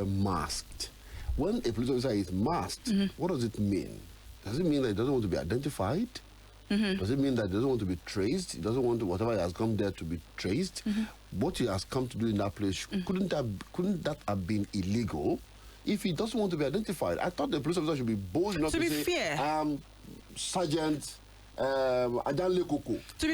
masked. When a police officer is masked, what does it mean? Does it mean that he doesn't want to be identified? Does it mean that he doesn't want to be traced? He doesn't want to, whatever he has come there to be traced? What he has come to do in that place, couldn't that have been illegal if he doesn't want to be identified? I thought the police officer should be bold enough to say, fair. Sergeant Adanle Koko. To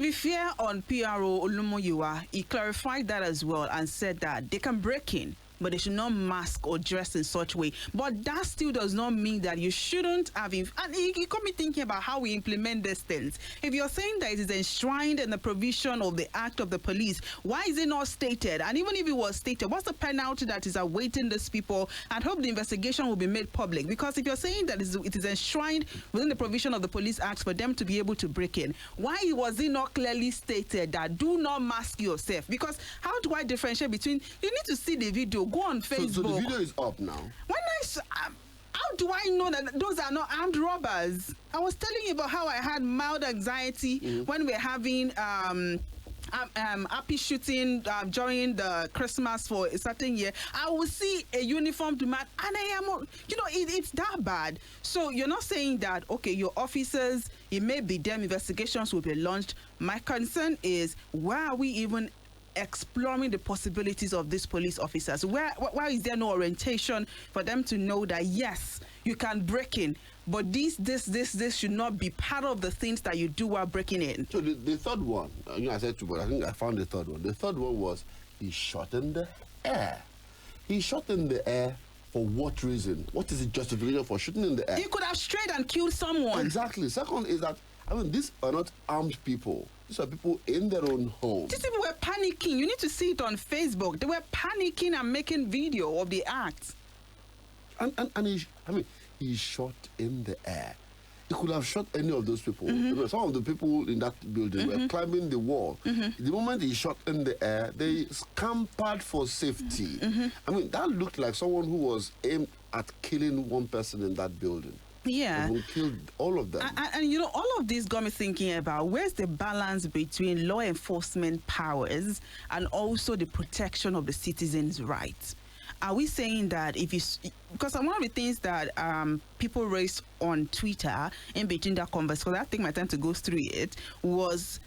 be fair on PRO Olumoyiwa, he clarified that as well and said that they can break in, but they should not mask or dress in such way. But that still does not mean that you shouldn't have... And it got me thinking about how we implement these things. If you're saying that it is enshrined in the provision of the Act of the Police, why is it not stated? And even if it was stated, what's the penalty that is awaiting these people? And hope the investigation will be made public. Because if you're saying that it is enshrined within the provision of the Police Act for them to be able to break in, why was it not clearly stated that do not mask yourself? Because how do I differentiate between... You need to see the video. Go on Facebook. So the video is up now. How do I know that those are not armed robbers? I was telling you about how I had mild anxiety when we're having happy shooting during the Christmas for a certain year. I will see a uniformed man and I am, it's that bad. So you're not saying that, okay, your officers, it may be them, investigations will be launched. My concern is, why are we even exploring the possibilities of these police officers? Why is there no orientation for them to know that yes, you can break in, but this should not be part of the things that you do while breaking in? So the third one, I said two, but I think I found the third one. The third one was he shot in the air. He shot in the air for what reason? What is the justification for shooting in the air? He could have strayed and killed someone. Exactly. Second is that, these are not armed people. These are people in their own home. These people were panicking. You need to see it on Facebook. They were panicking and making video of the act. And he shot in the air. He could have shot any of those people. Some of the people in that building were climbing the wall. The moment he shot in the air, they scampered for safety. That looked like someone who was aimed at killing one person in that building. Yeah. Who killed all of them. And all of this got me thinking about where's the balance between law enforcement powers and also the protection of the citizens' rights? Are we saying that because one of the things that people raised on Twitter in between that conversation, because I think my time to go through it, was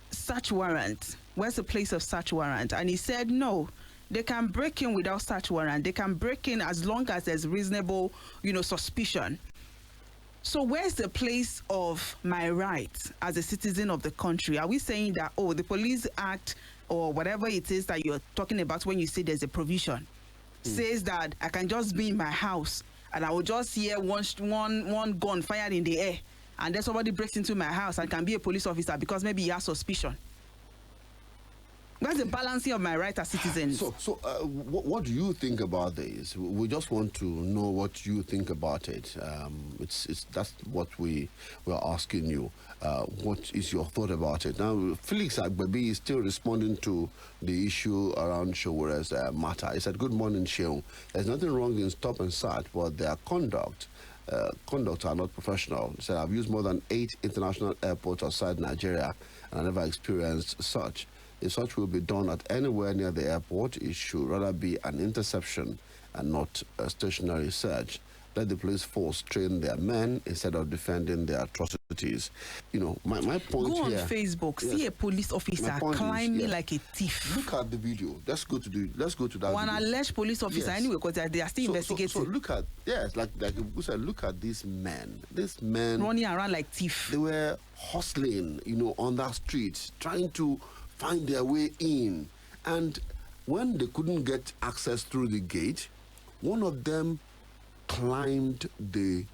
search warrant. Where's the place of search warrant? And he said no. They can break in without search warrant. They can break in as long as there's reasonable, suspicion. So where's the place of my rights as a citizen of the country? Are we saying that, the Police Act or whatever it is that you're talking about when you say there's a provision says that I can just be in my house and I will just hear one gun fired in the air and then somebody breaks into my house and can be a police officer because maybe he has suspicion? Where's the balancing of my right as citizens? So what do you think about this? We just want to know what you think about it. That's what we're asking you. What is your thought about it? Now, Felix Agbabi is still responding to the issue around Showere's matter. He said, "Good morning, Sheung. There's nothing wrong in stop and start, but their conduct are not professional." He said, "I've used more than 8 international airports outside Nigeria, and I never experienced such. If such will be done at anywhere near the airport, it should rather be an interception and not a stationary search. Let the police force train their men instead of defending their atrocities." My point here... Go here, on Facebook, see a police officer climbing like a thief. Look at the video. Let's go to that One video. alleged police officer anyway, because they are still investigating. So look at, like you said, look at these men. These men... running around like thief. They were hustling, on that street, trying to find their way in, and when they couldn't get access through the gate, one of them climbed the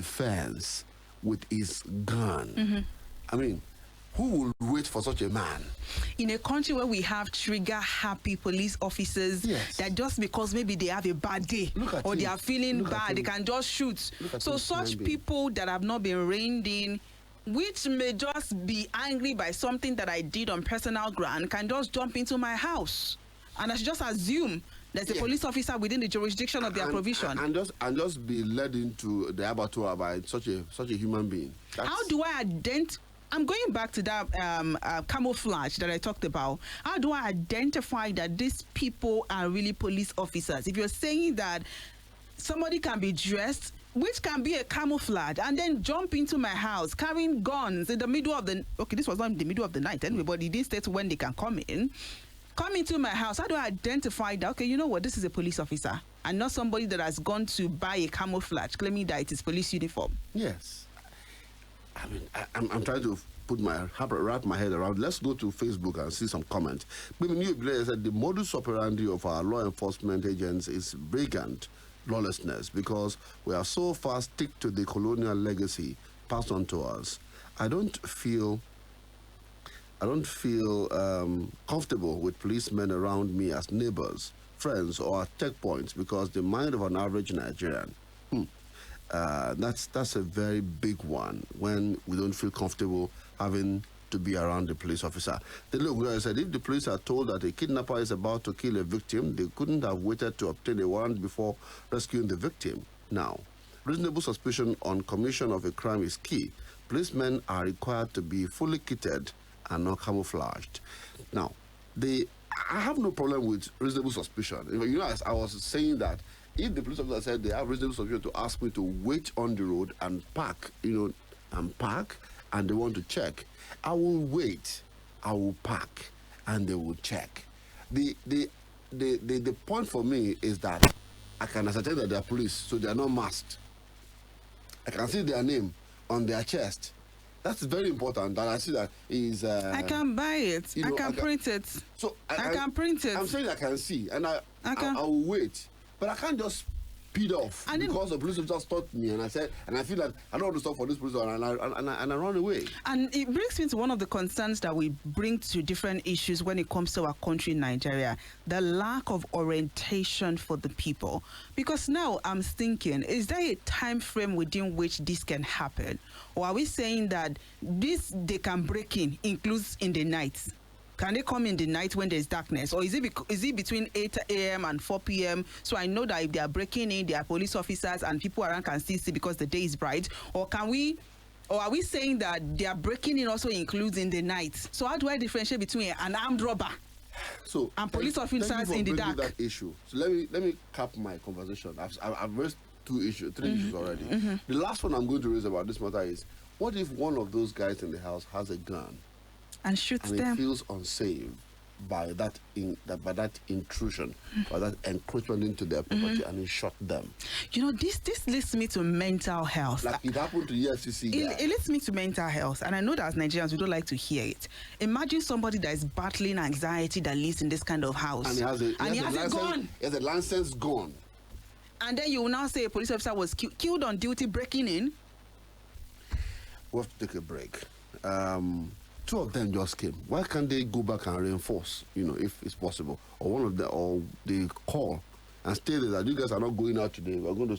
fence with his gun. Who will wait for such a man? In a country where we have trigger-happy police officers, that just because maybe they have a bad day or they are feeling bad, they can just shoot. So such people that have not been reined in, which may just be angry by something that I did on personal ground, can just jump into my house. And I should just assume there's a police officer within the jurisdiction of their provision. And just be led into the abattoir by such a human being. How do I I'm going back to that camouflage that I talked about. How do I identify that these people are really police officers? If you're saying that somebody can be dressed, which can be a camouflage, and then jump into my house carrying guns in the middle of the... Okay, this was not in the middle of the night anyway, but it didn't state when they can come into my house. How do I identify that, okay, you know what, this is a police officer and not somebody that has gone to buy a camouflage claiming that it is police uniform? Yes. I mean, I'm trying to wrap my head around. Let's go to Facebook and see some comments. Maybe New Blair said the modus operandi of our law enforcement agents is brigand lawlessness because we are so far stick to the colonial legacy passed on to us. I don't feel comfortable with policemen around me as neighbors, friends, or at checkpoints because the mind of an average Nigerian. That's a very big one when we don't feel comfortable having to be around the police officer. The little girl said if the police are told that a kidnapper is about to kill a victim, they couldn't have waited to obtain a warrant before rescuing the victim. Now, reasonable suspicion on commission of a crime is key. Policemen are required to be fully kitted and not camouflaged. Now, I have no problem with reasonable suspicion. You know, as I was saying that if the police officer said they have reasonable suspicion to ask me to wait on the road and park, and they want to check, I will wait, I will park, and they will check. The point for me is that I can ascertain that they are police, so they are not masked. I can see their name on their chest. That's very important. And I see that is. I can buy it. I can print it. So I can print it. I'm saying I can see, and I will wait, but I can't just speed off because the police officer stopped me, and I feel like I don't want to stop for this police officer, and I run away. And it brings me to one of the concerns that we bring to different issues when it comes to our country, Nigeria, the lack of orientation for the people. Because now I'm thinking, is there a time frame within which this can happen, or are we saying that they can break includes in the night? Can they come in the night when there's darkness? Or is it between 8 a.m. and 4 p.m.? So I know that if they are breaking in, they are police officers and people around can still see because the day is bright. Or are we saying that they are breaking in also includes in the night? So how do I differentiate between an armed robber and police officers in the dark? That issue. So let me cap my conversation. I've raised three issues already. The last one I'm going to raise about this matter is, what if one of those guys in the house has a gun and shoots them, and he feels unsafe by that intrusion, by that encroachment into their property, and he shot them? You know, this leads me to mental health. Like it happened to the FCC guy. It leads me to mental health, and I know that as Nigerians we don't like to hear it. Imagine somebody that is battling anxiety that lives in this kind of house, and he has a gun. He has a licensed gun. And then you will now say a police officer was killed on duty breaking in. We have to take a break. Two of them just came. Why can't they go back and reinforce, if it's possible? Or one of them, or they call and state that you guys are not going out today. We're going to